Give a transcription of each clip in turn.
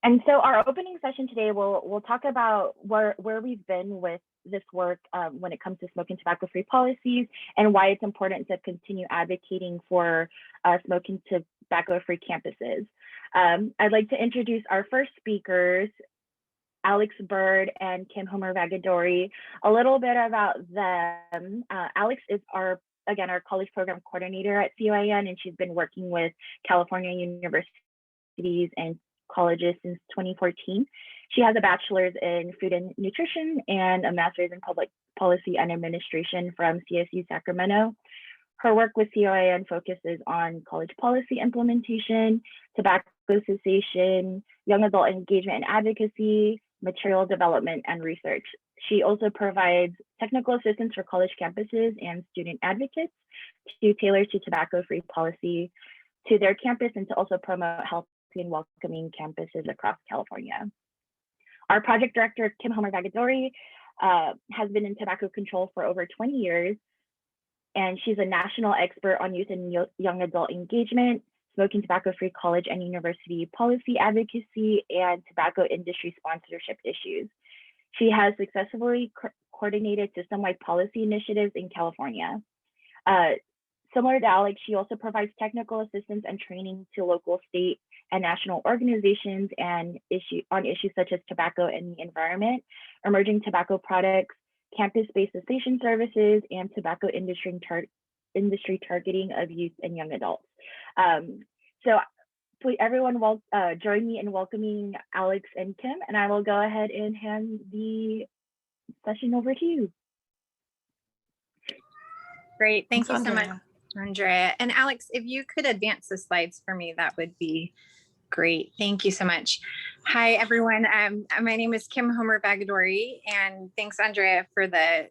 And so our opening session today, we'll talk about where we've been with this work when it comes to smoking tobacco-free policies and why it's important to continue advocating for smoking tobacco-free campuses. I'd like to introduce our first speakers, Alex Bird and Kim Homer-Vagadori. A little bit about them. Alex is our college program coordinator at CYN, and she's been working with California universities and colleges since 2014. She has a bachelor's in food and nutrition and a master's in public policy and administration from CSU Sacramento. Her work with CYN focuses on college policy implementation, tobacco cessation, young adult engagement and advocacy, material development, and research. She also provides technical assistance for college campuses and student advocates to tailor to tobacco-free policy to their campus and to also promote healthy and welcoming campuses across California. Our project director, Kim Homer-Vagadori, has been in tobacco control for over 20 years, and she's a national expert on youth and young adult engagement, smoking tobacco-free college and university policy advocacy, and tobacco industry sponsorship issues. She has successfully coordinated system-wide policy initiatives in California. Similar to Alex, she also provides technical assistance and training to local, state, and national organizations and on issues such as tobacco and the environment, emerging tobacco products, campus-based cessation services, and tobacco industry targeting of youth and young adults. So please, everyone join me in welcoming Alex and Kim, and I will go ahead and hand the session over to you. Great, thank you so much, Andrea. And Alex, if you could advance the slides for me, that would be great. Thank you so much. Hi, everyone. My name is Kim Homer-Vagadori, and thanks, Andrea, for the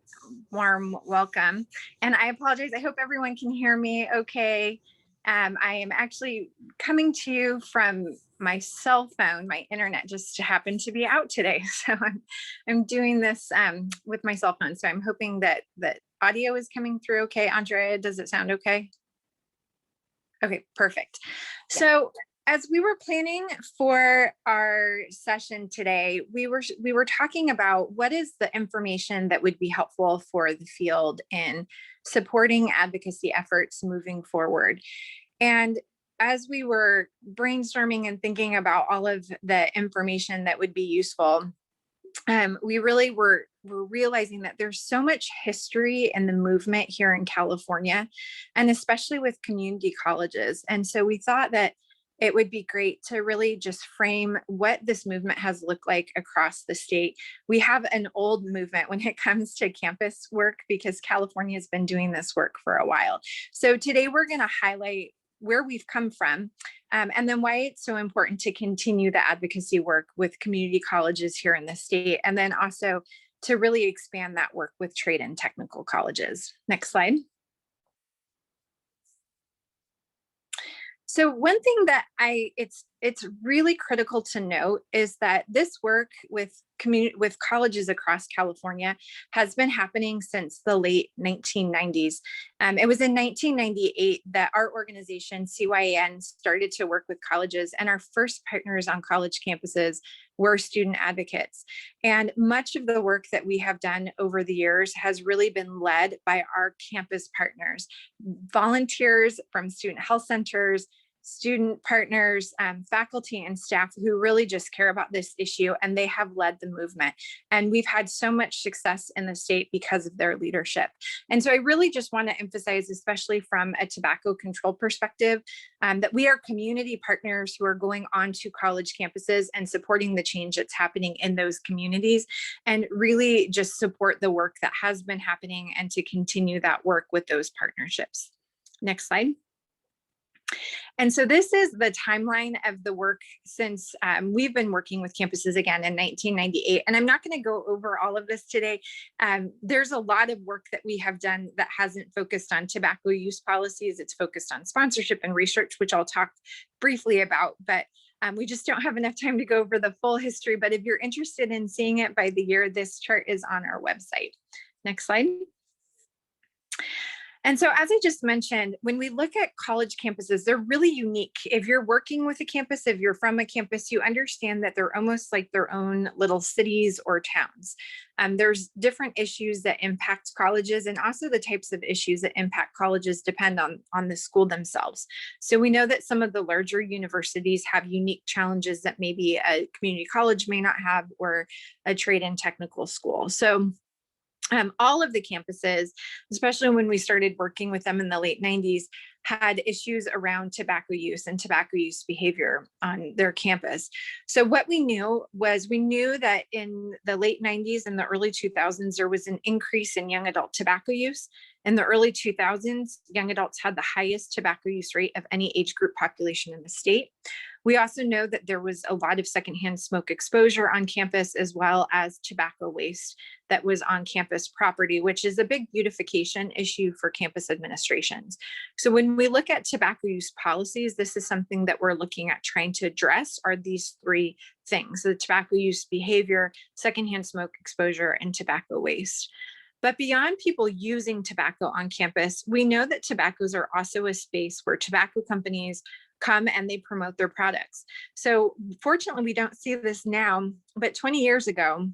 warm welcome. And I apologize. I hope everyone can hear me okay. I am actually coming to you from my cell phone. My internet just happened to be out today. So I'm doing this with my cell phone. So I'm hoping that audio is coming through okay. Andrea, does it sound okay? Okay, perfect. So as we were planning for our session today, we were talking about what is the information that would be helpful for the field in supporting advocacy efforts moving forward. And as we were brainstorming and thinking about all of the information that would be useful, we really were realizing that there's so much history in the movement here in California, and especially with community colleges. And so we thought that it would be great to really just frame what this movement has looked like across the state. We have an old movement when it comes to campus work because California has been doing this work for a while. So today we're going to highlight where we've come from, and then why it's so important to continue the advocacy work with community colleges here in the state, and then also to really expand that work with trade and technical colleges. Next slide. So one thing that it's really critical to note is that this work with colleges across California has been happening since the late 1990s. It was in 1998 that our organization, CYN, started to work with colleges, and our first partners on college campuses were student advocates. And much of the work that we have done over the years has really been led by our campus partners, volunteers from student health centers, student partners, faculty and staff who really just care about this issue, and they have led the movement. And we've had so much success in the state because of their leadership. And so I really just want to emphasize, especially from a tobacco control perspective, that we are community partners who are going on to college campuses and supporting the change that's happening in those communities, and really just support the work that has been happening and to continue that work with those partnerships. Next slide. And so this is the timeline of the work since we've been working with campuses again in 1998. And I'm not going to go over all of this today. There's a lot of work that we have done that hasn't focused on tobacco use policies. It's focused on sponsorship and research, which I'll talk briefly about. But we just don't have enough time to go over the full history. But if you're interested in seeing it by the year, this chart is on our website. Next slide. And so, as I just mentioned, when we look at college campuses, they're really unique. If you're working with a campus, if you're from a campus, you understand that they're almost like their own little cities or towns. There's different issues that impact colleges, and also the types of issues that impact colleges depend on the school themselves. So we know that some of the larger universities have unique challenges that maybe a community college may not have, or a trade and technical school. So all of the campuses, especially when we started working with them in the late 90s, had issues around tobacco use and tobacco use behavior on their campus. So what we knew that in the late 90s and the early 2000s, there was an increase in young adult tobacco use. In the early 2000s, young adults had the highest tobacco use rate of any age group population in the state. We also know that there was a lot of secondhand smoke exposure on campus, as well as tobacco waste that was on campus property, which is a big beautification issue for campus administrations. So when we look at tobacco use policies, this is something that we're looking at trying to address, are these three things: the tobacco use behavior, secondhand smoke exposure, and tobacco waste. But beyond people using tobacco on campus, we know that tobaccos are also a space where tobacco companies come and they promote their products. So fortunately, we don't see this now, but 20 years ago,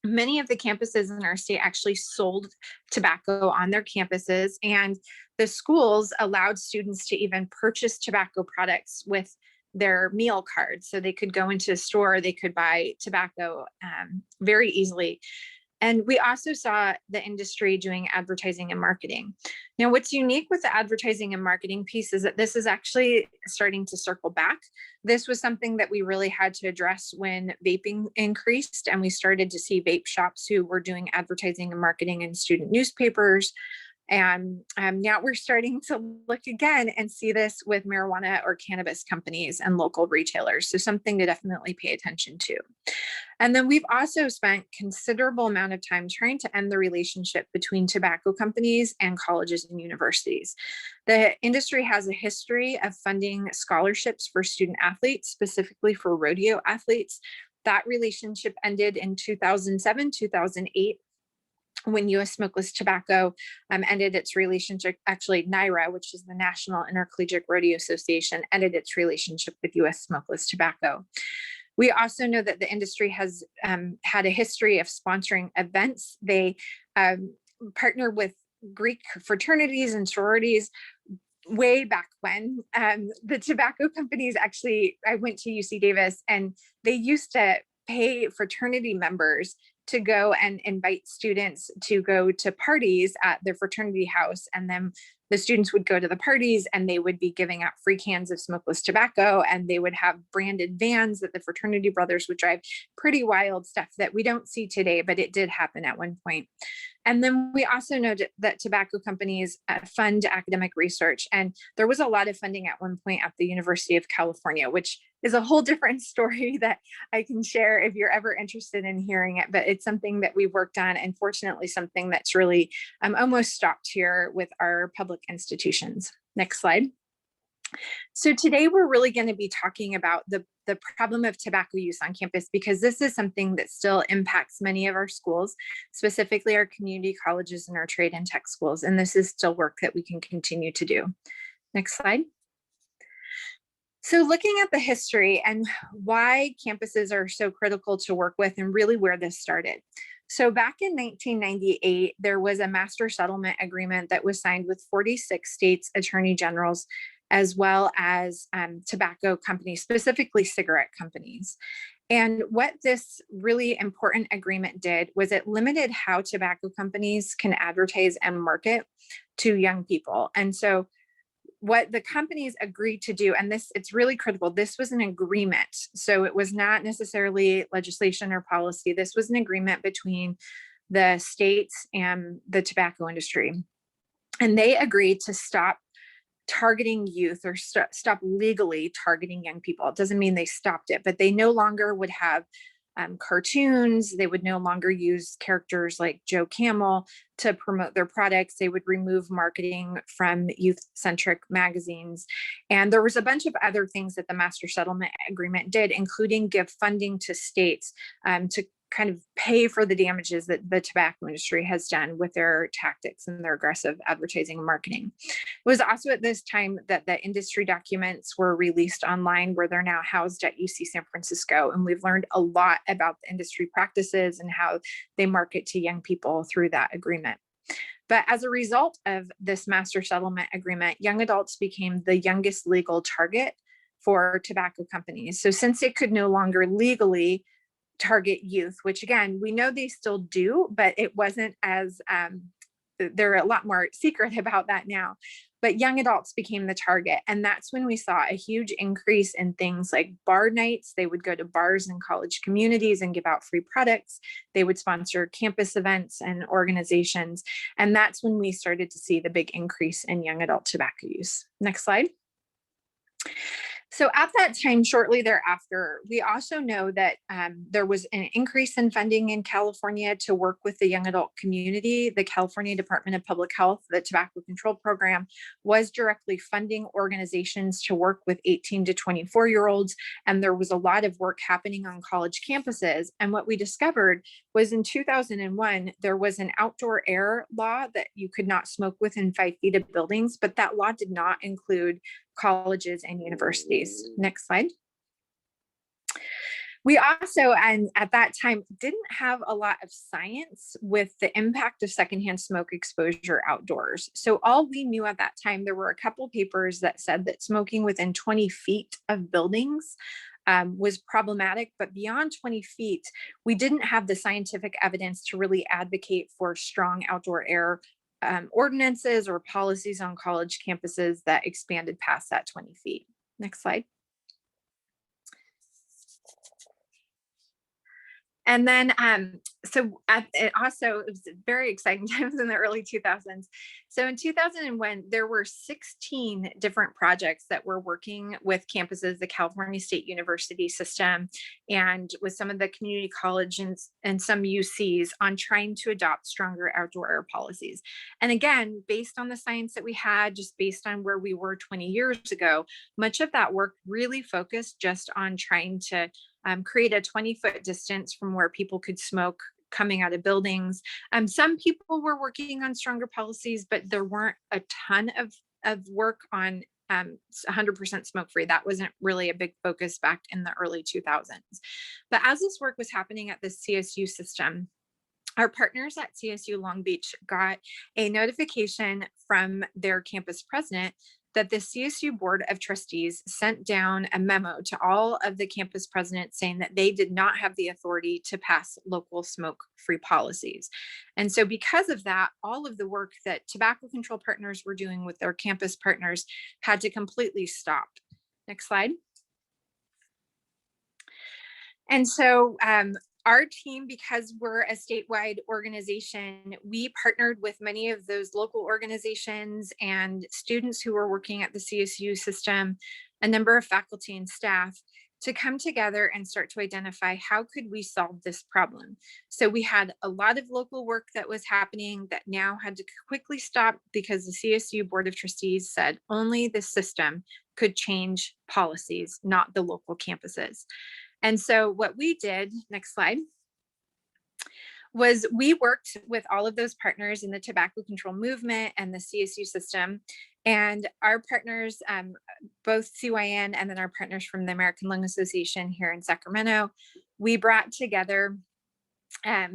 many of the campuses in our state actually sold tobacco on their campuses, and the schools allowed students to even purchase tobacco products with their meal cards. So they could go into a store, they could buy tobacco very easily. And we also saw the industry doing advertising and marketing. Now, what's unique with the advertising and marketing piece is that this is actually starting to circle back. This was something that we really had to address when vaping increased, and we started to see vape shops who were doing advertising and marketing in student newspapers. And now we're starting to look again and see this with marijuana or cannabis companies and local retailers. So something to definitely pay attention to. And then we've also spent considerable amount of time trying to end the relationship between tobacco companies and colleges and universities. The industry has a history of funding scholarships for student athletes, specifically for rodeo athletes. That relationship ended in 2007, 2008. When U.S. Smokeless Tobacco ended its relationship, actually NIRA, which is the National Intercollegiate Rodeo Association, ended its relationship with U.S. Smokeless Tobacco. We also know that the industry has had a history of sponsoring events. They partner with Greek fraternities and sororities way back when. The tobacco companies, actually, I went to UC Davis, and they used to pay fraternity members to go and invite students to go to parties at their fraternity house. And then the students would go to the parties and they would be giving out free cans of smokeless tobacco, and they would have branded vans that the fraternity brothers would drive. Pretty wild stuff that we don't see today, but it did happen at one point. And then we also know that tobacco companies fund academic research. And there was a lot of funding at one point at the University of California, which is a whole different story that I can share if you're ever interested in hearing it. But it's something that we've worked on, and fortunately something that's really almost stopped here with our public institutions. Next slide. So today we're really going to be talking about the problem of tobacco use on campus, because this is something that still impacts many of our schools, specifically our community colleges and our trade and tech schools. And this is still work that we can continue to do. Next slide. So looking at the history and why campuses are so critical to work with, and really where this started. So back in 1998, there was a master settlement agreement that was signed with 46 states' attorney generals, as well as tobacco companies, specifically cigarette companies. And what this really important agreement did was it limited how tobacco companies can advertise and market to young people. And so what the companies agreed to do, and this, it's really critical, this was an agreement. So it was not necessarily legislation or policy. This was an agreement between the states and the tobacco industry. And they agreed to stop targeting youth, or stop legally targeting young people. It doesn't mean they stopped it, but they no longer would have cartoons. They would no longer use characters like Joe Camel to promote their products. They would remove marketing from youth-centric magazines. And there was a bunch of other things that the Master Settlement Agreement did, including give funding to states to kind of pay for the damages that the tobacco industry has done with their tactics and their aggressive advertising and marketing. It was also at this time that the industry documents were released online, where they're now housed at UC San Francisco. And we've learned a lot about the industry practices and how they market to young people through that agreement. But as a result of this master settlement agreement, young adults became the youngest legal target for tobacco companies. So since it could no longer legally target youth, which again, we know they still do, but it wasn't as, they're a lot more secret about that now. But young adults became the target. And that's when we saw a huge increase in things like bar nights. They would go to bars and college communities and give out free products. They would sponsor campus events and organizations. And that's when we started to see the big increase in young adult tobacco use. Next slide. So at that time, shortly thereafter, we also know that there was an increase in funding in California to work with the young adult community. The California Department of Public Health, the Tobacco Control Program, was directly funding organizations to work with 18 to 24-year-olds. And there was a lot of work happening on college campuses. And what we discovered was in 2001, there was an outdoor air law that you could not smoke within 5 feet of buildings, but that law did not include colleges and universities. Next slide. We also, and at that time, didn't have a lot of science with the impact of secondhand smoke exposure outdoors. So all we knew at that time, there were a couple papers that said that smoking within 20 feet of buildings was problematic, but beyond 20 feet, we didn't have the scientific evidence to really advocate for strong outdoor air ordinances or policies on college campuses that expanded past that 20 feet. Next slide. And then, it was very exciting times in the early 2000s. So in 2001, there were 16 different projects that were working with campuses, the California State University system, and with some of the community colleges and some UCs on trying to adopt stronger outdoor air policies. And again, based on the science that we had, just based on where we were 20 years ago, much of that work really focused just on trying to create a 20-foot distance from where people could smoke coming out of buildings. Some people were working on stronger policies, but there weren't a ton of work on 100% smoke free. That wasn't really a big focus back in the early 2000s. But as this work was happening at the CSU system, our partners at CSU Long Beach got a notification from their campus president that the CSU Board of Trustees sent down a memo to all of the campus presidents saying that they did not have the authority to pass local smoke-free policies. And so because of that, all of the work that tobacco control partners were doing with their campus partners had to completely stop. Next slide. And so our team, because we're a statewide organization, we partnered with many of those local organizations and students who were working at the CSU system, a number of faculty and staff, to come together and start to identify how could we solve this problem. So we had a lot of local work that was happening that now had to quickly stop because the CSU Board of Trustees said only the system could change policies, not the local campuses. And so what we did, next slide, was we worked with all of those partners in the tobacco control movement and the CSU system. And our partners, both CYN and then our partners from the American Lung Association here in Sacramento, we brought together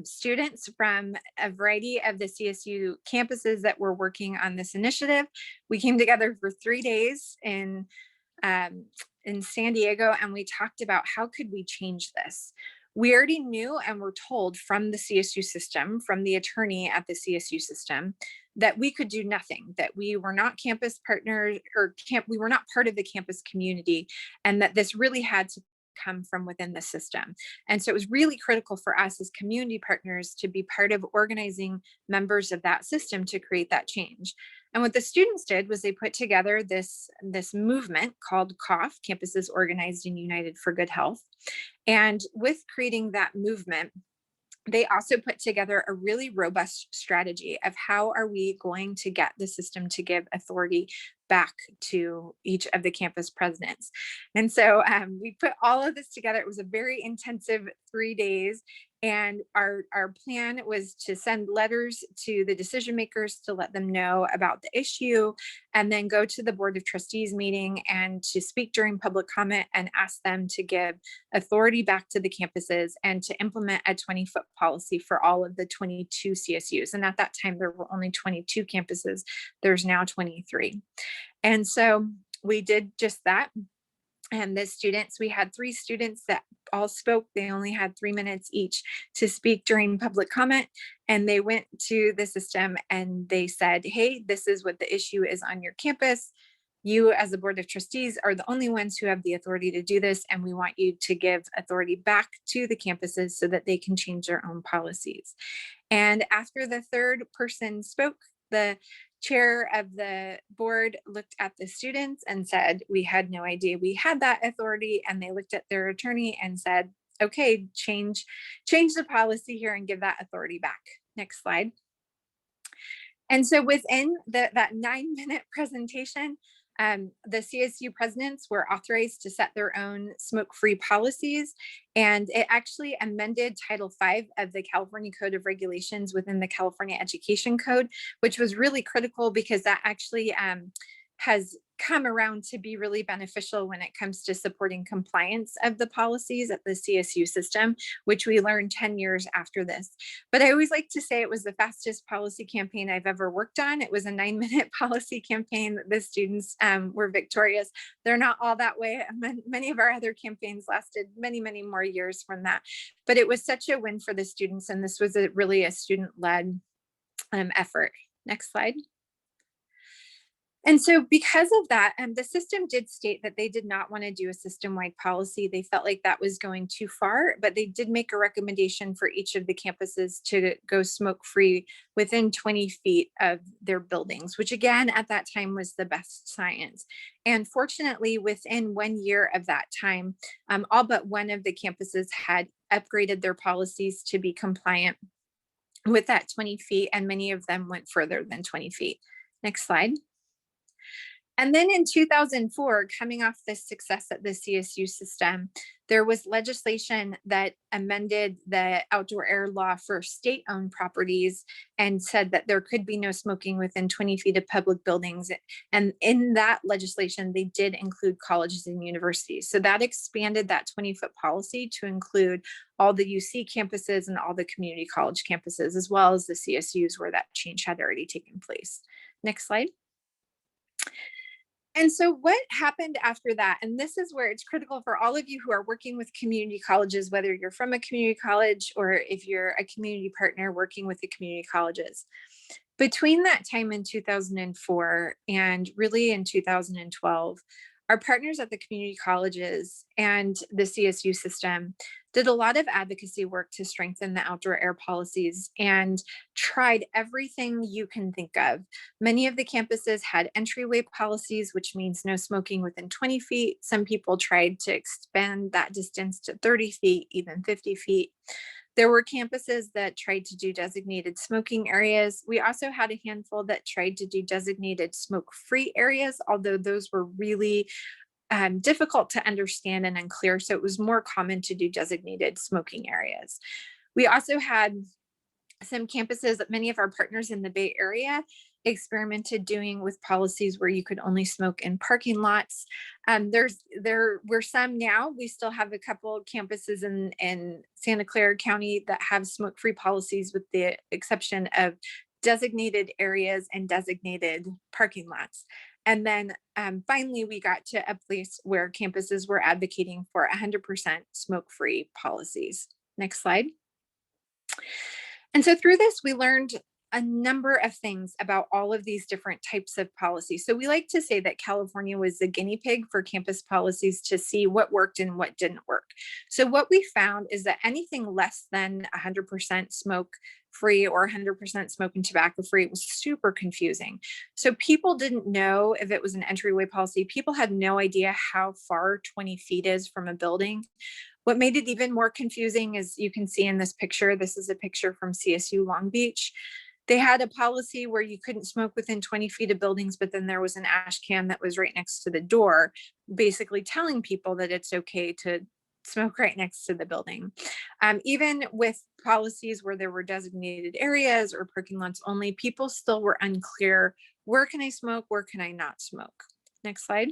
students from a variety of the CSU campuses that were working on this initiative. We came together for 3 days in San Diego, and we talked about how could we change this. We already knew and were told from the CSU system, from the attorney at the CSU system, that we could do nothing, that we were not campus partners or we were not part of the campus community, and that this really had to come from within the system. And so it was really critical for us as community partners to be part of organizing members of that system to create that change. And what the students did was they put together this movement called COUGH, Campuses Organized and United for Good Health. And with creating that movement, they also put together a really robust strategy of how are we going to get the system to give authority back to each of the campus presidents. And so we put all of this together. It was a very intensive 3 days. And our plan was to send letters to the decision makers to let them know about the issue, and then go to the Board of Trustees meeting and to speak during public comment and ask them to give authority back to the campuses and to implement a 20-foot policy for all of the 22 CSUs. And at that time, there were only 22 campuses. There's now 23. And so we did just that. And the students, we had 3 students that all spoke. They only had 3 minutes each to speak during public comment. And they went to the system and they said, hey, this is what the issue is on your campus. You as the Board of Trustees are the only ones who have the authority to do this. And we want you to give authority back to the campuses so that they can change their own policies. And after the 3rd person spoke, the chair of the board looked at the students and said, we had no idea we had that authority. And they looked at their attorney and said, okay, change the policy here and give that authority back. Next slide. And so within that 9-minute presentation, the CSU presidents were authorized to set their own smoke-free policies, and it actually amended Title V of the California Code of Regulations within the California Education Code, which was really critical because that actually has come around to be really beneficial when it comes to supporting compliance of the policies at the CSU system, which we learned 10 years after this. But I always like to say it was the fastest policy campaign I've ever worked on. It was a 9-minute policy campaign. The students were victorious. They're not all that way. Many of our other campaigns lasted many, many more years from that. But it was such a win for the students. And this was really a student-led effort. Next slide. And so because of that, the system did state that they did not want to do a system-wide policy. They felt like that was going too far, but they did make a recommendation for each of the campuses to go smoke-free within 20 feet of their buildings, which again, at that time was the best science. And fortunately, within 1 year of that time, all but one of the campuses had upgraded their policies to be compliant with that 20 feet, and many of them went further than 20 feet. Next slide. And then in 2004, coming off this success at the CSU system, there was legislation that amended the outdoor air law for state-owned properties and said that there could be no smoking within 20 feet of public buildings. And in that legislation, they did include colleges and universities. So that expanded that 20-foot policy to include all the UC campuses and all the community college campuses, as well as the CSUs where that change had already taken place. Next slide. And so what happened after that, and this is where it's critical for all of you who are working with community colleges, whether you're from a community college or if you're a community partner working with the community colleges. Between that time in 2004 and really in 2012, our partners at the community colleges and the CSU system did a lot of advocacy work to strengthen the outdoor air policies and tried everything you can think of. Many of the campuses had entryway policies, which means no smoking within 20 feet. Some people tried to expand that distance to 30 feet, even 50 feet. There were campuses that tried to do designated smoking areas. We also had a handful that tried to do designated smoke-free areas, although those were really difficult to understand and unclear. So it was more common to do designated smoking areas. We also had some campuses that many of our partners in the Bay Area experimented doing with policies where you could only smoke in parking lots. There were some now. We still have a couple of campuses in Santa Clara County that have smoke-free policies, with the exception of designated areas and designated parking lots. And then finally, we got to a place where campuses were advocating for 100% smoke-free policies. Next slide. And so through this, we learned a number of things about all of these different types of policies. So we like to say that California was the guinea pig for campus policies to see what worked and what didn't work. So what we found is that anything less than 100% smoke free or 100% smoke and tobacco free was super confusing. So people didn't know if it was an entryway policy. People had no idea how far 20 feet is from a building. What made it even more confusing is, you can see in this picture, this is a picture from CSU Long Beach. They had a policy where you couldn't smoke within 20 feet of buildings, but then there was an ash can that was right next to the door, basically telling people that it's okay to smoke right next to the building. Even with policies where there were designated areas or parking lots only, people still were unclear, where can I smoke, where can I not smoke? Next slide.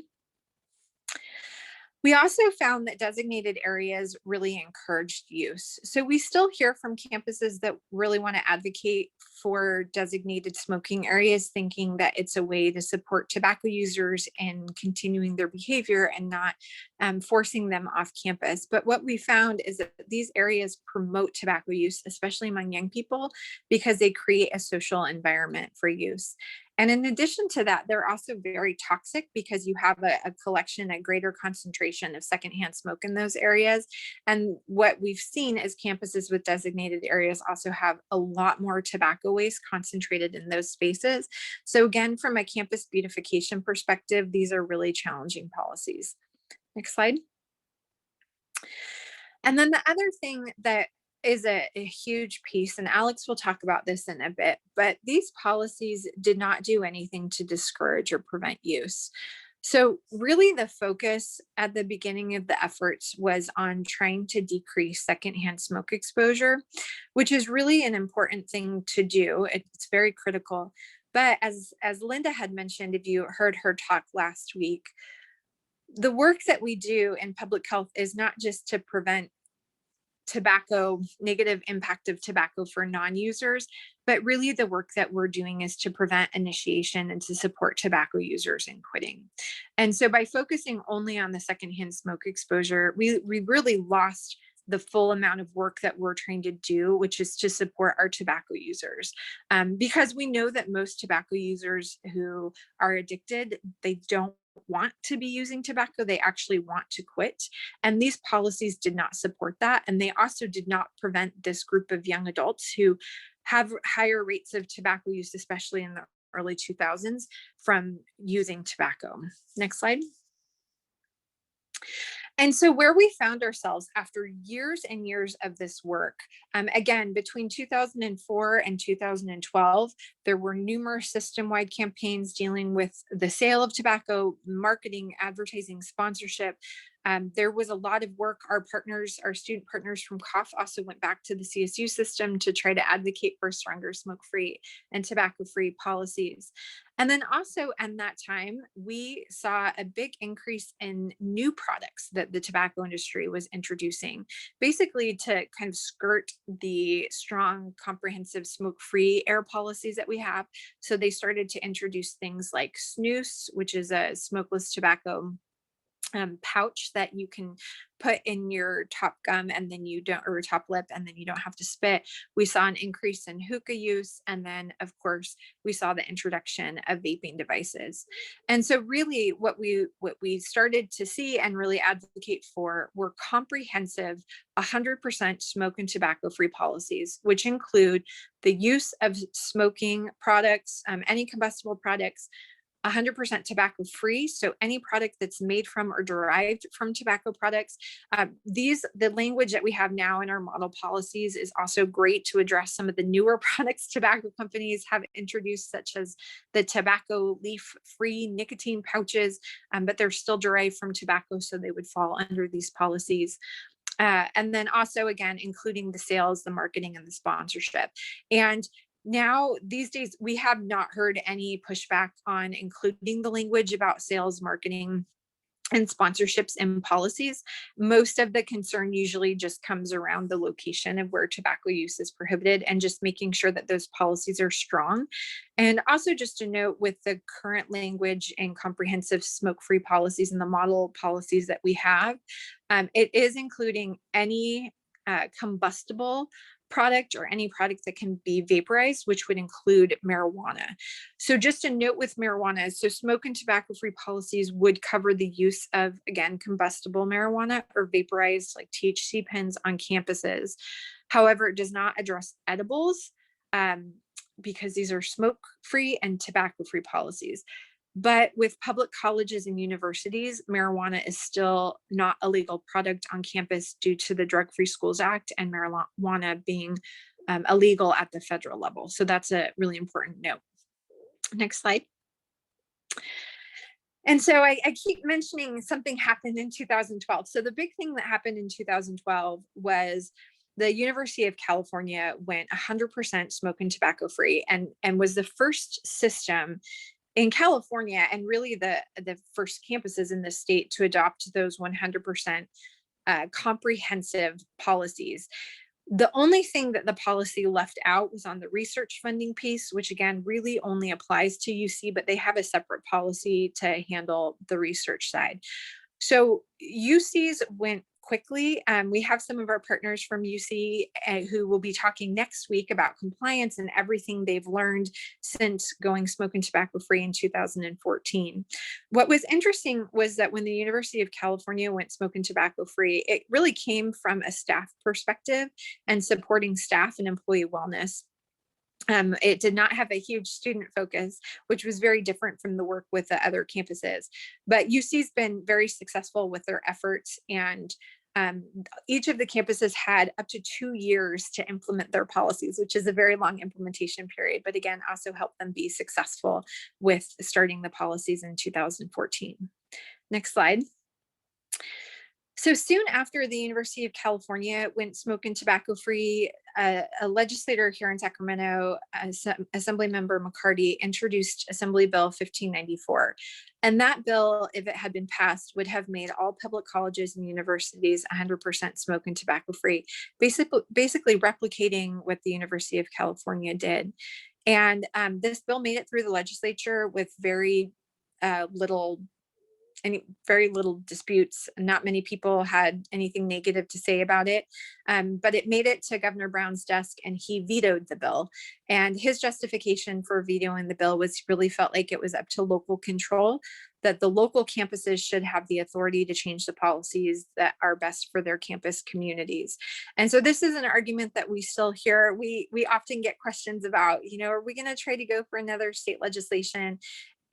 We also found that designated areas really encouraged use. So we still hear from campuses that really want to advocate for designated smoking areas, thinking that it's a way to support tobacco users in continuing their behavior and not forcing them off campus. But what we found is that these areas promote tobacco use, especially among young people, because they create a social environment for use. And in addition to that, they're also very toxic because you have a collection, a greater concentration of secondhand smoke in those areas. And what we've seen is campuses with designated areas also have a lot more tobacco waste concentrated in those spaces. So again, from a campus beautification perspective, these are really challenging policies. Next slide. And then the other thing that is a huge piece, and Alex will talk about this in a bit, but these policies did not do anything to discourage or prevent use. So really the focus at the beginning of the efforts was on trying to decrease secondhand smoke exposure, which is really an important thing to do. It's very critical. But as Linda had mentioned, if you heard her talk last week, the work that we do in public health is not just to prevent negative impact of tobacco for non-users, but really the work that we're doing is to prevent initiation and to support tobacco users in quitting. And so by focusing only on the secondhand smoke exposure, we really lost the full amount of work that we're trying to do, which is to support our tobacco users. Because we know that most tobacco users who are addicted, they don't want to be using tobacco, they actually want to quit. And these policies did not support that. And they also did not prevent this group of young adults who have higher rates of tobacco use, especially in the early 2000s, from using tobacco. Next slide. And so where we found ourselves after years and years of this work, again, between 2004 and 2012, there were numerous system-wide campaigns dealing with the sale of tobacco, marketing, advertising, sponsorship. There was a lot of work. Our partners, our student partners from COF also went back to the CSU system to try to advocate for stronger smoke-free and tobacco-free policies. And then also in that time, we saw a big increase in new products that the tobacco industry was introducing, basically to kind of skirt the strong, comprehensive smoke-free air policies that we have. So they started to introduce things like snus, which is a smokeless tobacco pouch that you can put in your top gum and then you don't, or top lip, and then you don't have to spit. We saw an increase in hookah use. And then of course, we saw the introduction of vaping devices. And so really what we started to see and really advocate for were comprehensive 100% smoke and tobacco free policies, which include the use of smoking products, any combustible products, 100% tobacco free. So any product that's made from or derived from tobacco products. The language that we have now in our model policies is also great to address some of the newer products tobacco companies have introduced, such as the tobacco leaf free nicotine pouches, but they're still derived from tobacco. So they would fall under these policies. And then also, again, including the sales, the marketing, and the sponsorship. And now, these days, we have not heard any pushback on including the language about sales, marketing, and sponsorships in policies. Most of the concern usually just comes around the location of where tobacco use is prohibited and just making sure that those policies are strong. And also just to note, with the current language and comprehensive smoke-free policies and the model policies that we have, it is including any combustible product or any product that can be vaporized, which would include marijuana. So just a note with marijuana, so smoke and tobacco free policies would cover the use of, again, combustible marijuana or vaporized like THC pens on campuses. However, it does not address edibles because these are smoke free and tobacco free policies. But with public colleges and universities, marijuana is still not a legal product on campus due to the Drug Free Schools Act and marijuana being illegal at the federal level. So that's a really important note. Next slide. And so I keep mentioning something happened in 2012. So the big thing that happened in 2012 was the University of California went 100% smoke and tobacco free, and was the first system in California, and really the first campuses in the state to adopt those 100% comprehensive policies. The only thing that the policy left out was on the research funding piece, which again really only applies to UC, but they have a separate policy to handle the research side. So UCs went quickly. We have some of our partners from UC who will be talking next week about compliance and everything they've learned since going smoke and tobacco free in 2014. What was interesting was that when the University of California went smoke and tobacco free, it really came from a staff perspective and supporting staff and employee wellness. It did not have a huge student focus, which was very different from the work with the other campuses. But UC's been very successful with their efforts, and each of the campuses had up to 2 years to implement their policies, which is a very long implementation period, but again, also helped them be successful with starting the policies in 2014. Next slide. So soon after the University of California went smoke and tobacco free, a legislator here in Sacramento, Assembly Member McCarty, introduced Assembly Bill 1594. And that bill, if it had been passed, would have made all public colleges and universities 100% smoke and tobacco free, basically replicating what the University of California did. And this bill made it through the legislature with very little disputes. Not many people had anything negative to say about it, but it made it to Governor Brown's desk and he vetoed the bill. And his justification for vetoing the bill was really felt like it was up to local control, that the local campuses should have the authority to change the policies that are best for their campus communities. And so this is an argument that we still hear. We often get questions about, are we going to try to go for another state legislation?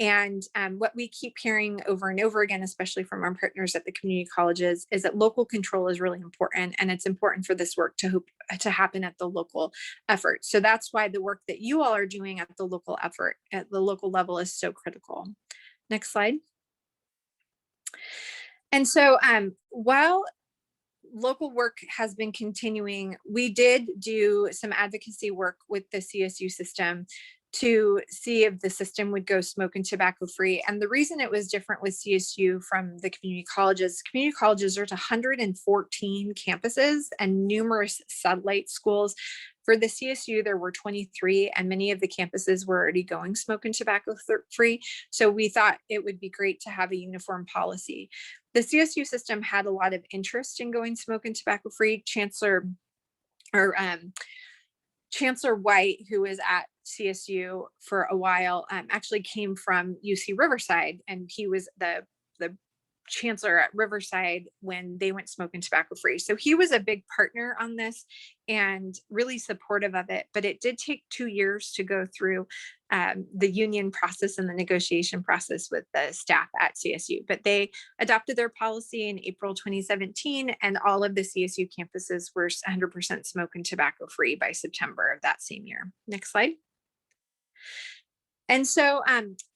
And what we keep hearing over and over again, especially from our partners at the community colleges, is that local control is really important, and it's important for this work to happen at the local effort. So that's why the work that you all are doing at the local effort, at the local level, is so critical. Next slide. And so while local work has been continuing, we did do some advocacy work with the CSU system to see if the system would go smoke and tobacco free. And the reason it was different with CSU from the community colleges, there's 114 campuses and numerous satellite schools. For the CSU, there were 23, and many of the campuses were already going smoke and tobacco free. So we thought it would be great to have a uniform policy. The CSU system had a lot of interest in going smoke and tobacco free. Chancellor White, who was at CSU for a while, actually came from UC Riverside, and he was the chancellor at Riverside when they went smoke and tobacco free. So he was a big partner on this and really supportive of it. But it did take 2 years to go through the union process and the negotiation process with the staff at CSU. But they adopted their policy in April 2017, and all of the CSU campuses were 100% smoke and tobacco free by September of that same year. Next slide. And so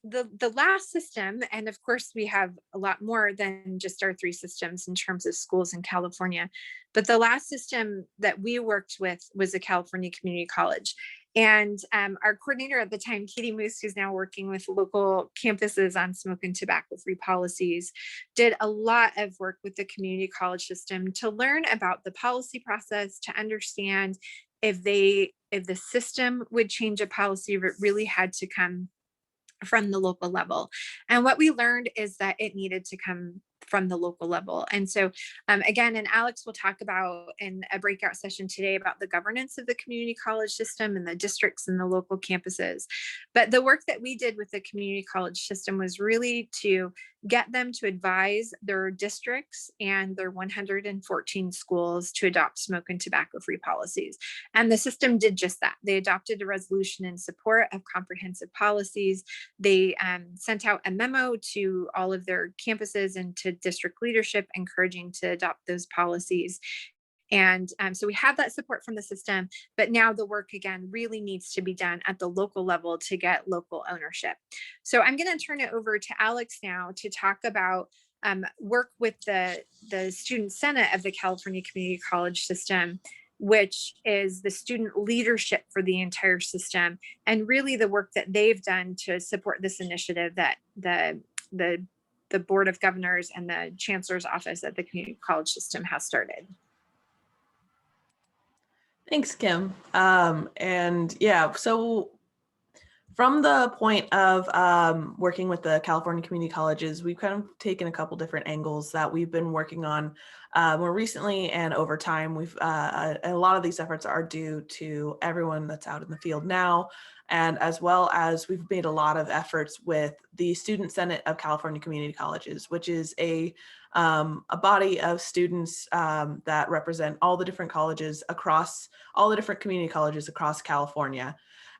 the last system, and of course we have a lot more than just our 3 systems in terms of schools in California, but the last system that we worked with was the California Community College. And our coordinator at the time, Katie Moose, who's now working with local campuses on smoke and tobacco free policies, did a lot of work with the community college system to learn about the policy process, to understand if the system would change a policy, it really had to come from the local level. And what we learned is that it needed to come from the local level. And so again, and Alex will talk about in a breakout session today about the governance of the community college system and the districts and the local campuses. But the work that we did with the community college system was really to get them to advise their districts and their 114 schools to adopt smoke and tobacco free policies. And the system did just that. They adopted a resolution in support of comprehensive policies. They sent out a memo to all of their campuses and to district leadership, encouraging to adopt those policies. And so we have that support from the system, but now the work again really needs to be done at the local level to get local ownership. So I'm going to turn it over to Alex now to talk about work with the Student Senate of the California Community College system, which is the student leadership for the entire system, and really the work that they've done to support this initiative that the Board of Governors and the Chancellor's Office at the Community College system has started. Thanks, Kim. And yeah, so from the point of working with the California community colleges, we've kind of taken a couple different angles that we've been working on more recently and over time. A lot of these efforts are due to everyone that's out in the field now, and as well as we've made a lot of efforts with the Student Senate of California Community Colleges, which is a body of students that represent all the different colleges across all the different community colleges across California.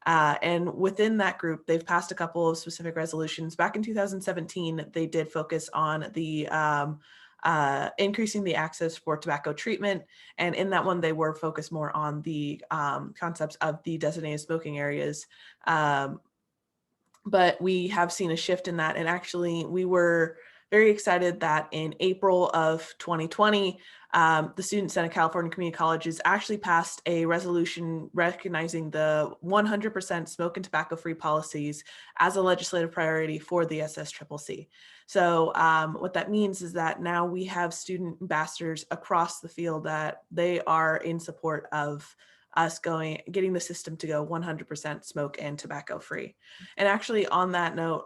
And within that group, they've passed a couple of specific resolutions. Back in 2017, they did focus on the increasing the access for tobacco treatment. And in that one, they were focused more on the concepts of the designated smoking areas. But we have seen a shift in that. And actually, we were very excited that in April of 2020, the Student Senate of California Community Colleges actually passed a resolution recognizing the 100% smoke and tobacco-free policies as a legislative priority for the SSCCC. So what that means is that now we have student ambassadors across the field that they are in support of us getting the system to go 100% smoke and tobacco free. And actually on that note,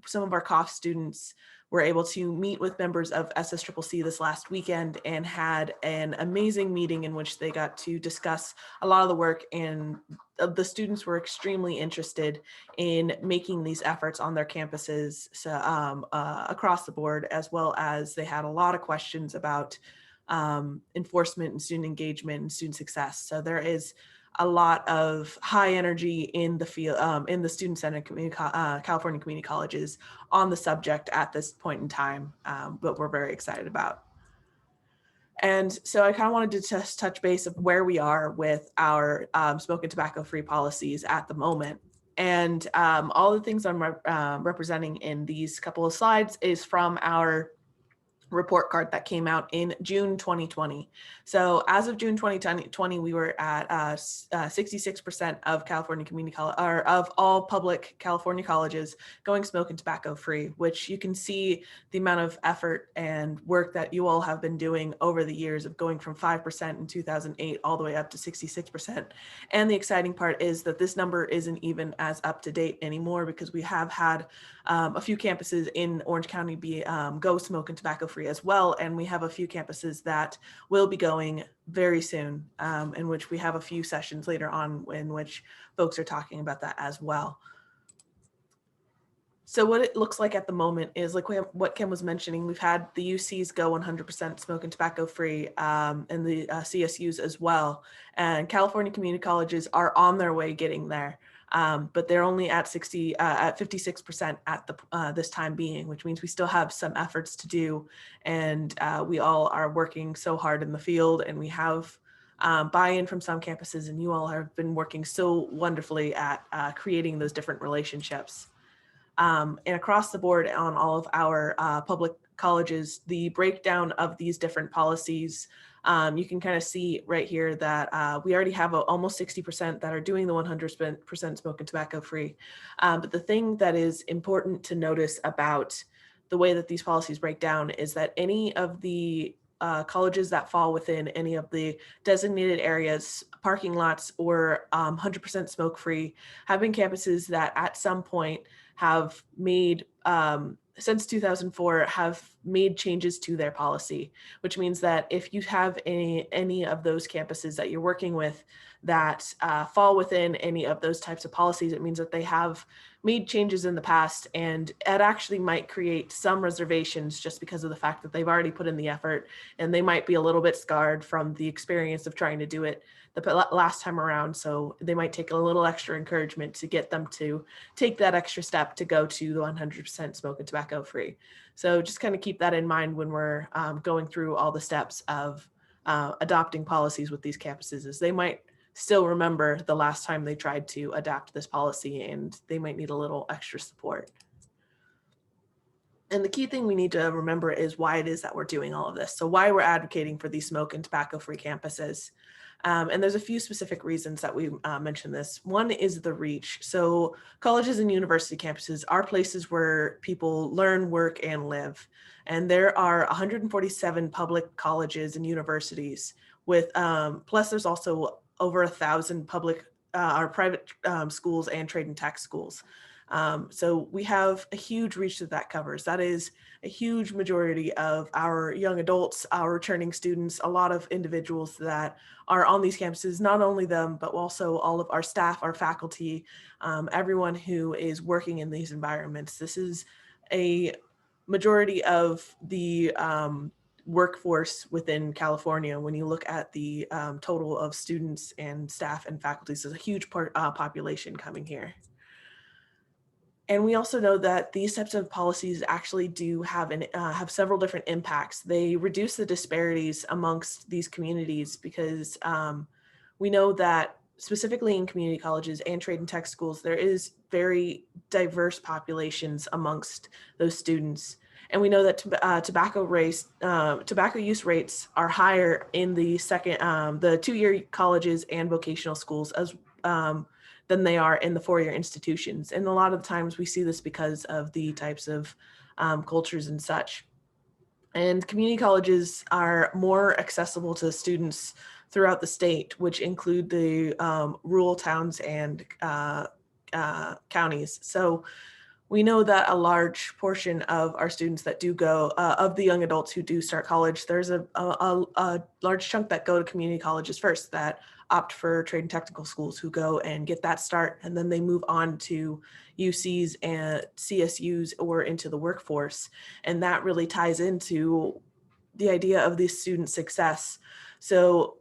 some of our COF students were able to meet with members of SSCCC this last weekend and had an amazing meeting in which they got to discuss a lot of the work, and the students were extremely interested in making these efforts on their campuses across the board, as well as they had a lot of questions about enforcement and student engagement and student success. So there is a lot of high energy in the field, in the Student Senate California Community Colleges on the subject at this point in time, but we're very excited about. And so I kind of wanted to just touch base of where we are with our smoke and tobacco free policies at the moment. And all the things I'm representing in these couple of slides is from our report card that came out in June 2020. So as of June 2020, we were at 66% of California community college, or of all public California colleges going smoke and tobacco free, which you can see the amount of effort and work that you all have been doing over the years of going from 5% in 2008 all the way up to 66%. And the exciting part is that this number isn't even as up to date anymore, because we have had a few campuses in Orange County go smoke and tobacco free as well, and we have a few campuses that will be going very soon, in which we have a few sessions later on in which folks are talking about that as well. So what it looks like at the moment is like what Kim was mentioning. We've had the UCs go 100% smoke and tobacco free, and the CSUs as well. And California community colleges are on their way getting there. But they're only at 56% at this time being, which means we still have some efforts to do. And we all are working so hard in the field, and we have buy-in from some campuses, and you all have been working so wonderfully at creating those different relationships. And across the board on all of our public colleges, the breakdown of these different policies, you can kind of see right here that we already have almost 60% that are doing the 100% smoke and tobacco free. But the thing that is important to notice about the way that these policies break down is that any of the colleges that fall within any of the designated areas, parking lots, or 100% smoke free have been campuses that at some point have made, since 2004, have made changes to their policy, which means that if you have any of those campuses that you're working with that fall within any of those types of policies, it means that they have made changes in the past, and it actually might create some reservations just because of the fact that they've already put in the effort, and they might be a little bit scarred from the experience of trying to do it the last time around. So they might take a little extra encouragement to get them to take that extra step to go to the 100% smoke and tobacco free. So just kind of keep that in mind when we're going through all the steps of adopting policies with these campuses is they might still remember the last time they tried to adapt this policy, and they might need a little extra support. And the key thing we need to remember is why it is that we're doing all of this. So why we're advocating for these smoke and tobacco-free campuses. And there's a few specific reasons that we mentioned this. One is the reach. So colleges and university campuses are places where people learn, work, and live. And there are 147 public colleges and universities with, plus there's also over 1,000 public or private schools and trade and tech schools. So we have a huge reach that covers. That is a huge majority of our young adults, our returning students, a lot of individuals that are on these campuses, not only them, but also all of our staff, our faculty, everyone who is working in these environments. This is a majority of the workforce within California. When you look at the total of students and staff and faculty, so there's a huge population coming here. And we also know that these types of policies actually do have several different impacts. They reduce the disparities amongst these communities because we know that specifically in community colleges and trade and tech schools, there is very diverse populations amongst those students. And we know that tobacco use rates are higher in the the two-year colleges and vocational schools as than they are in the four-year institutions. And a lot of the times we see this because of the types of cultures and such. And community colleges are more accessible to students throughout the state, which include the rural towns and counties. So we know that a large portion of our students that do go, of the young adults who do start college, there's a large chunk that go to community colleges first, that opt for trade and technical schools, who go and get that start, and then they move on to UCs and CSUs or into the workforce. And that really ties into the idea of the student success. So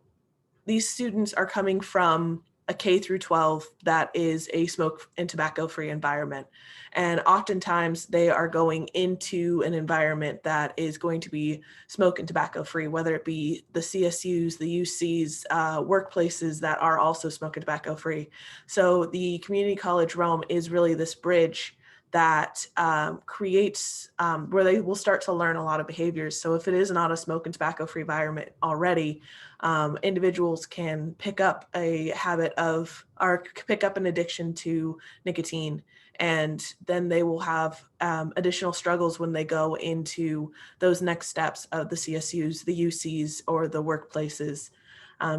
these students are coming from a K through 12 that is a smoke and tobacco free environment. And oftentimes they are going into an environment that is going to be smoke and tobacco free, whether it be the CSUs, the UCs, workplaces that are also smoke and tobacco free. So the community college realm is really this bridge that creates where they will start to learn a lot of behaviors. So if it is not a smoke and tobacco free environment already, individuals can pick up a habit of, or pick up an addiction to nicotine. And then they will have additional struggles when they go into those next steps of the CSUs, the UCs, or the workplaces.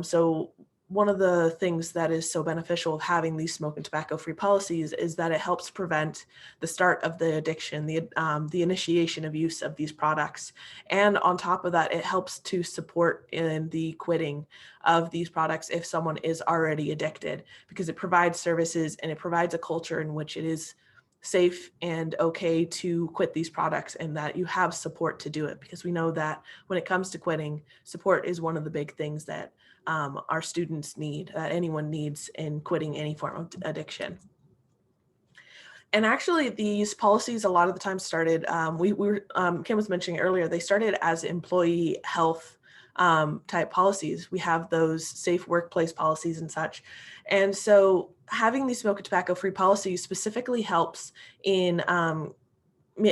So one of the things that is so beneficial of having these smoke and tobacco free policies is that it helps prevent the start of the addiction, the initiation of use of these products. And on top of that, it helps to support in the quitting of these products if someone is already addicted, because it provides services and it provides a culture in which it is safe and okay to quit these products, and that you have support to do it. Because we know that when it comes to quitting, support is one of the big things that our students need, that anyone needs in quitting any form of addiction. And actually these policies a lot of the time started, Kim was mentioning earlier, they started as employee health type policies. We have those safe workplace policies and such. And so having these smoke and tobacco free policies specifically helps in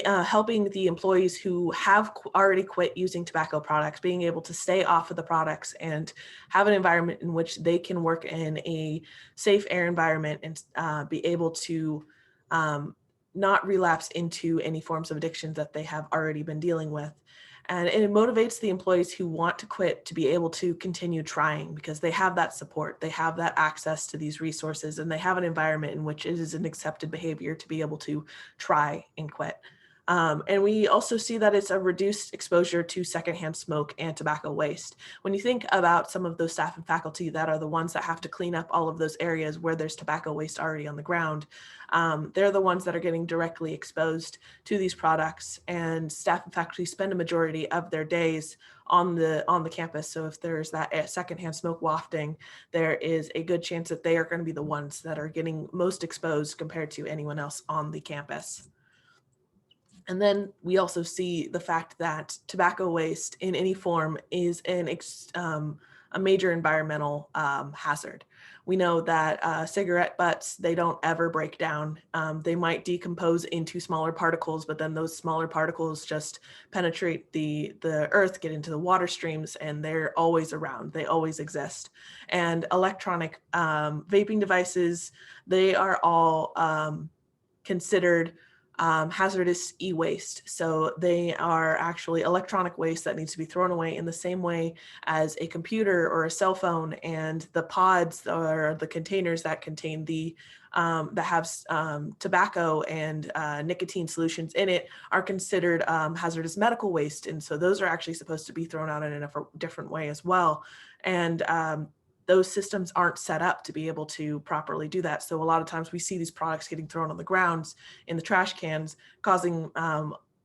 helping the employees who have already quit using tobacco products, being able to stay off of the products and have an environment in which they can work in a safe air environment and be able to not relapse into any forms of addictions that they have already been dealing with. And it motivates the employees who want to quit to be able to continue trying, because they have that support, they have that access to these resources, and they have an environment in which it is an accepted behavior to be able to try and quit. And we also see that it's a reduced exposure to secondhand smoke and tobacco waste. When you think about some of those staff and faculty that are the ones that have to clean up all of those areas where there's tobacco waste already on the ground, they're the ones that are getting directly exposed to these products, and staff and faculty spend a majority of their days on the campus. So if there's that secondhand smoke wafting, there is a good chance that they are going to be the ones that are getting most exposed compared to anyone else on the campus. And then we also see the fact that tobacco waste in any form is a major environmental hazard. We know that cigarette butts, they don't ever break down. They might decompose into smaller particles, but then those smaller particles just penetrate the earth, get into the water streams, and they're always around. They always exist. And electronic vaping devices, they are all considered hazardous e-waste. So they are actually electronic waste that needs to be thrown away in the same way as a computer or a cell phone, and the pods or the containers that contain the that have tobacco and nicotine solutions in it are considered hazardous medical waste. And so those are actually supposed to be thrown out in a different way as well. And those systems aren't set up to be able to properly do that. So a lot of times we see these products getting thrown on the grounds in the trash cans, causing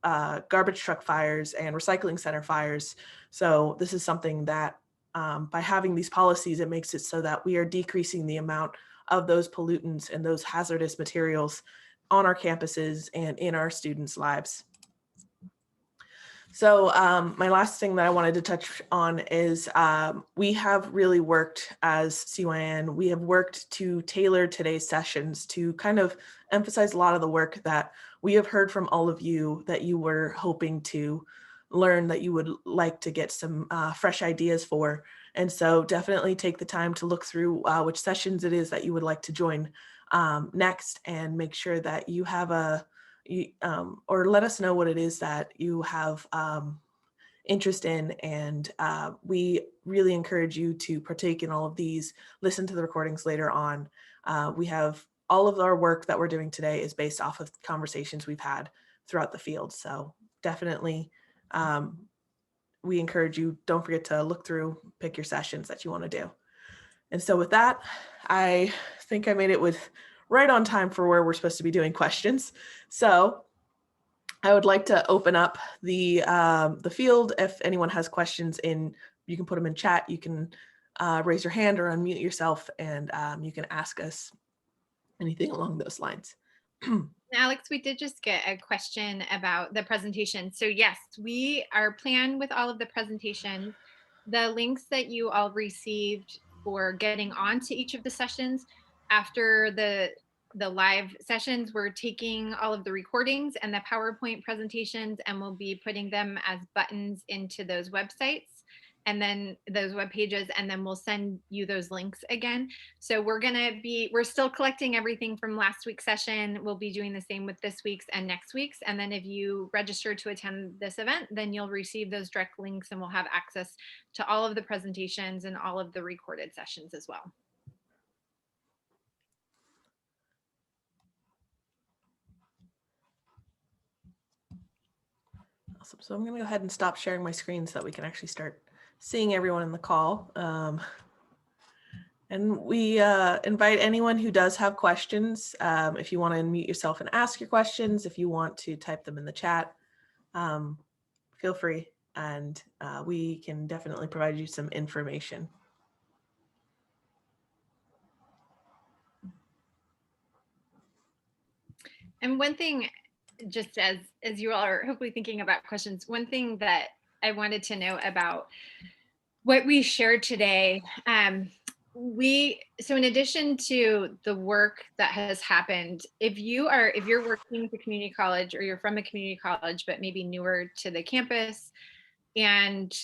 garbage truck fires and recycling center fires. So this is something that by having these policies, it makes it so that we are decreasing the amount of those pollutants and those hazardous materials on our campuses and in our students' lives. So my last thing that I wanted to touch on is we have really worked as CYN, we have worked to tailor today's sessions to kind of emphasize a lot of the work that we have heard from all of you that you were hoping to learn, that you would like to get some fresh ideas for. And so definitely take the time to look through which sessions it is that you would like to join next, and make sure that you have or let us know what it is that you have interest in. And we really encourage you to partake in all of these, listen to the recordings later on. We have all of our work that we're doing today is based off of conversations we've had throughout the field. So definitely we encourage you, don't forget to look through, pick your sessions that you want to do. And so with that, I think I made it with right on time for where we're supposed to be doing questions. So I would like to open up the field. If anyone has questions, you can put them in chat. You can raise your hand or unmute yourself, and you can ask us anything along those lines. Alex, we did just get a question about the presentation. So yes, we are planned with all of the presentations. The links that you all received for getting onto each of the sessions after the live sessions, we're taking all of the recordings and the PowerPoint presentations, and we'll be putting them as buttons into those websites, and then those web pages, and then we'll send you those links again. So we're still collecting everything from last week's session. We'll be doing the same with this week's and next week's. And then if you register to attend this event, then you'll receive those direct links, and we'll have access to all of the presentations and all of the recorded sessions as well. Awesome. So I'm going to go ahead and stop sharing my screen so that we can actually start seeing everyone in the call. And we invite anyone who does have questions, if you want to unmute yourself and ask your questions, if you want to type them in the chat, feel free, and we can definitely provide you some information. And one thing, just as you all are hopefully thinking about questions, one thing that I wanted to know about what we shared today, so in addition to the work that has happened, if you're working with a community college, or you're from a community college but maybe newer to the campus, and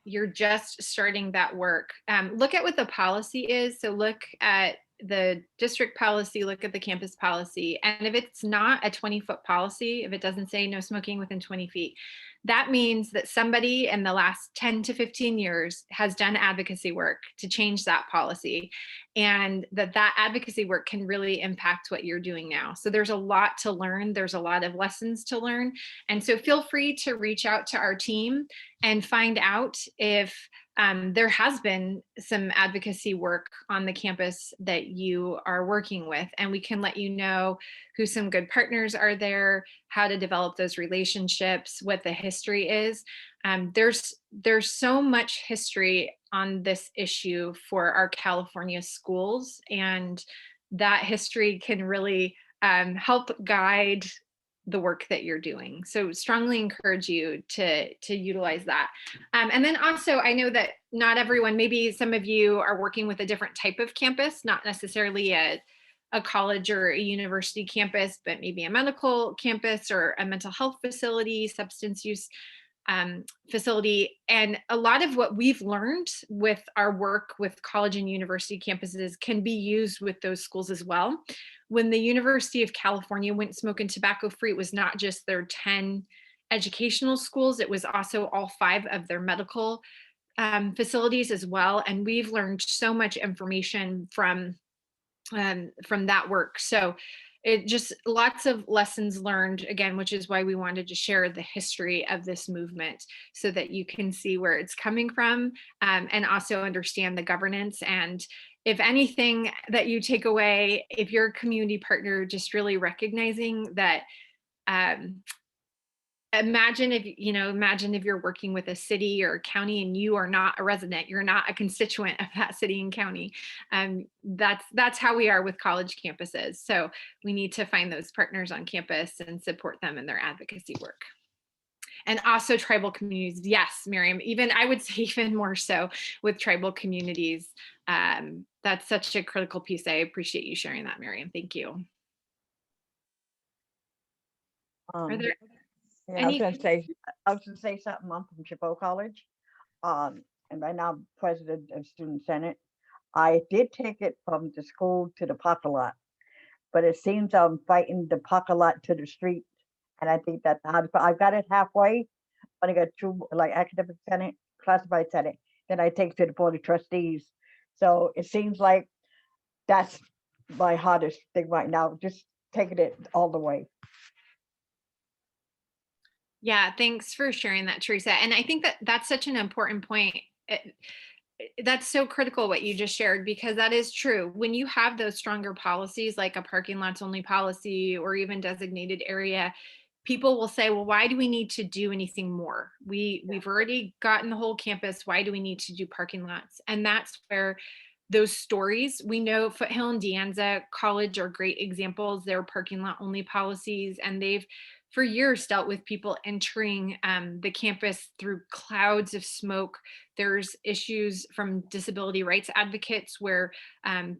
you're just starting that work, look at what the policy is. So look at the district policy, look at the campus policy. And if it's not a 20-foot policy, if it doesn't say no smoking within 20 feet, that means that somebody in the last 10 to 15 years has done advocacy work to change that policy, and that advocacy work can really impact what you're doing now. So there's a lot to learn. There's a lot of lessons to learn. And so feel free to reach out to our team and find out if there has been some advocacy work on the campus that you are working with, and we can let you know who some good partners are there, how to develop those relationships, what the history is. There's so much history on this issue for our California schools, and that history can really help guide the work that you're doing. So strongly encourage you to utilize that. And then also, I know that not everyone, maybe some of you are working with a different type of campus, not necessarily a college or a university campus, but maybe a medical campus or a mental health facility, substance use facility. And a lot of what we've learned with our work with college and university campuses can be used with those schools as well. When the University of California went smoke and tobacco free, it was not just their 10 educational schools, it was also all 5 of their medical facilities as well. And we've learned so much information from that work. So it just lots of lessons learned again, which is why we wanted to share the history of this movement so that you can see where it's coming from, and also understand the governance. And if anything that you take away, if you're a community partner, just really recognizing that, imagine if you're working with a city or a county and you are not a resident, you're not a constituent of that city and county. That's how we are with college campuses. So we need to find those partners on campus and support them in their advocacy work. And also tribal communities. Yes, Miriam, I would say even more so with tribal communities. That's such a critical piece. I appreciate you sharing that, Miriam. Thank you. Are there I was going to say something. I'm from Chabot College, and right now I'm president of Student Senate. I did take it from the school to the parking lot, but it seems I'm fighting the parking lot to the street, and I think that I got it halfway. When I got through like academic senate, classified senate, then I take it to the board of trustees. So it seems like that's my hardest thing right now, just taking it all the way. Yeah, thanks for sharing that, Teresa. And I think that that's such an important point. That's so critical what you just shared, because that is true. When you have those stronger policies, like a parking lots only policy or even designated area, people will say, well, why do we need to do anything more? We've already gotten the whole campus. Why do we need to do parking lots? And that's where those stories, we know Foothill and De Anza College are great examples. They're parking lot only policies, and they've for years dealt with people entering the campus through clouds of smoke. There's issues from disability rights advocates where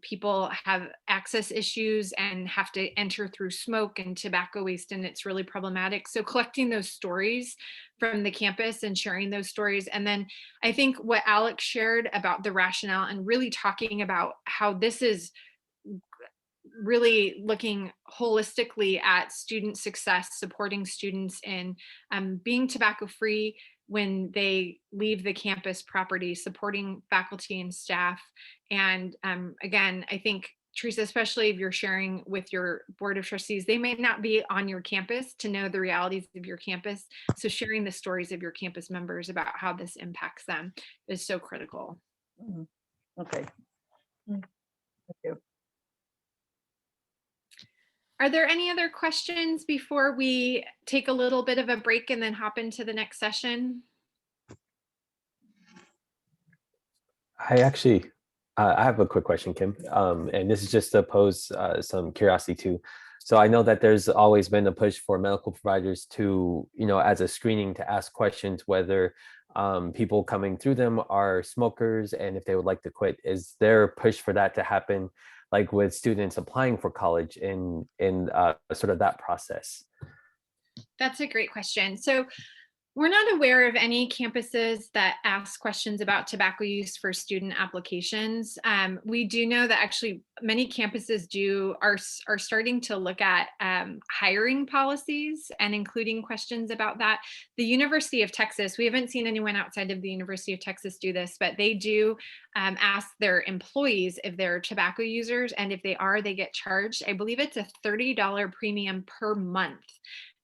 people have access issues and have to enter through smoke and tobacco waste, and it's really problematic. So collecting those stories from the campus and sharing those stories. And then I think what Alex shared about the rationale and really talking about how this is really looking holistically at student success, supporting students in being tobacco free when they leave the campus property, supporting faculty and staff. And again, I think, Teresa, especially if you're sharing with your board of trustees, they may not be on your campus to know the realities of your campus. So sharing the stories of your campus members about how this impacts them is so critical. Mm-hmm. Okay. Thank you. Are there any other questions before we take a little bit of a break and then hop into the next session? I have a quick question, Kim, and this is just to pose some curiosity too. So I know that there's always been a push for medical providers to, as a screening, to ask questions whether people coming through them are smokers and if they would like to quit. Is there a push for that to happen, like with students applying for college in sort of that process? That's a great question. So we're not aware of any campuses that ask questions about tobacco use for student applications. We do know that actually many campuses are starting to look at hiring policies and including questions about that. The University of Texas, we haven't seen anyone outside of the University of Texas do this, but they do ask their employees if they're tobacco users, and if they are, they get charged. I believe it's a $30 premium per month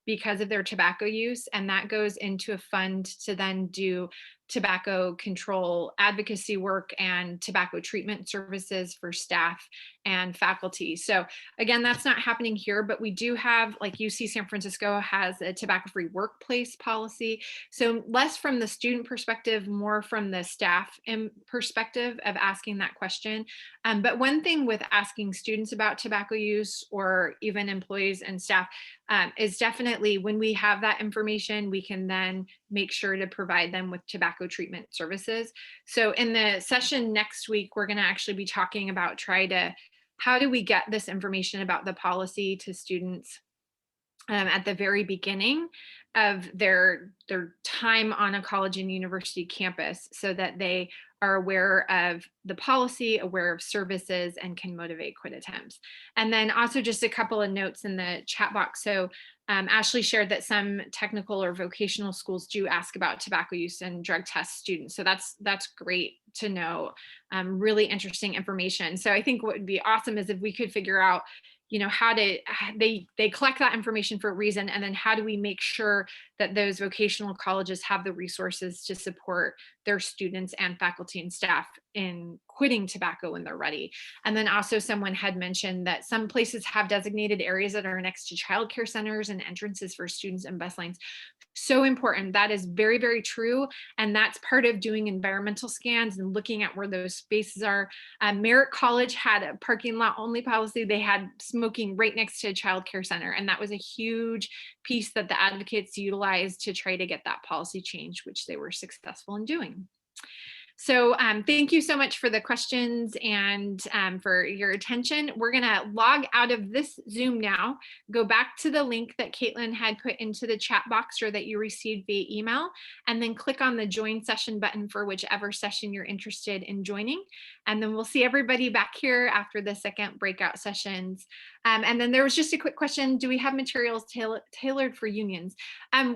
because of their tobacco use, and that goes into a fund to then do tobacco control advocacy work and tobacco treatment services for staff and faculty. So again, that's not happening here, but we do have, like UC San Francisco has a tobacco-free workplace policy. So less from the student perspective, more from the staff perspective of asking that question. But one thing with asking students about tobacco use, or even employees and staff, is definitely when we have that information, we can then make sure to provide them with tobacco treatment services. So in the session next week, we're going to actually be talking about how do we get this information about the policy to students at the very beginning of their time on a college and university campus, so that they are aware of the policy, aware of services, and can motivate quit attempts. And then also just a couple of notes in the chat box. So Ashley shared that some technical or vocational schools do ask about tobacco use and drug test students. So that's great to know, really interesting information. So I think what would be awesome is if we could figure out, how they collect that information for a reason, and then how do we make sure that those vocational colleges have the resources to support their students and faculty and staff in quitting tobacco when they're ready. And then also someone had mentioned that some places have designated areas that are next to childcare centers and entrances for students and bus lanes. So important. That is very, very true. And that's part of doing environmental scans and looking at where those spaces are. Merritt College had a parking lot only policy. They had smoking right next to a childcare center. And that was a huge piece that the advocates utilized to try to get that policy change, which they were successful in doing. So thank you so much for the questions and for your attention. We're going to log out of this Zoom now, go back to the link that Caitlin had put into the chat box or that you received via email, and then click on the join session button for whichever session you're interested in joining. And then we'll see everybody back here after the second breakout sessions. And then there was just a quick question, do we have materials tailored for unions?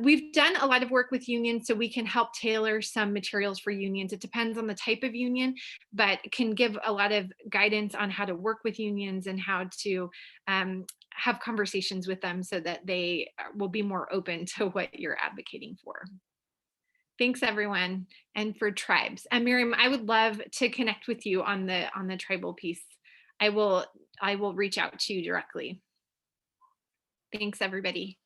We've done a lot of work with unions, so we can help tailor some materials for unions. It depends on the type of union, but can give a lot of guidance on how to work with unions and how to have conversations with them so that they will be more open to what you're advocating for. Thanks, everyone. And for tribes, and Miriam, I would love to connect with you on the tribal piece. I will reach out to you directly. Thanks, everybody.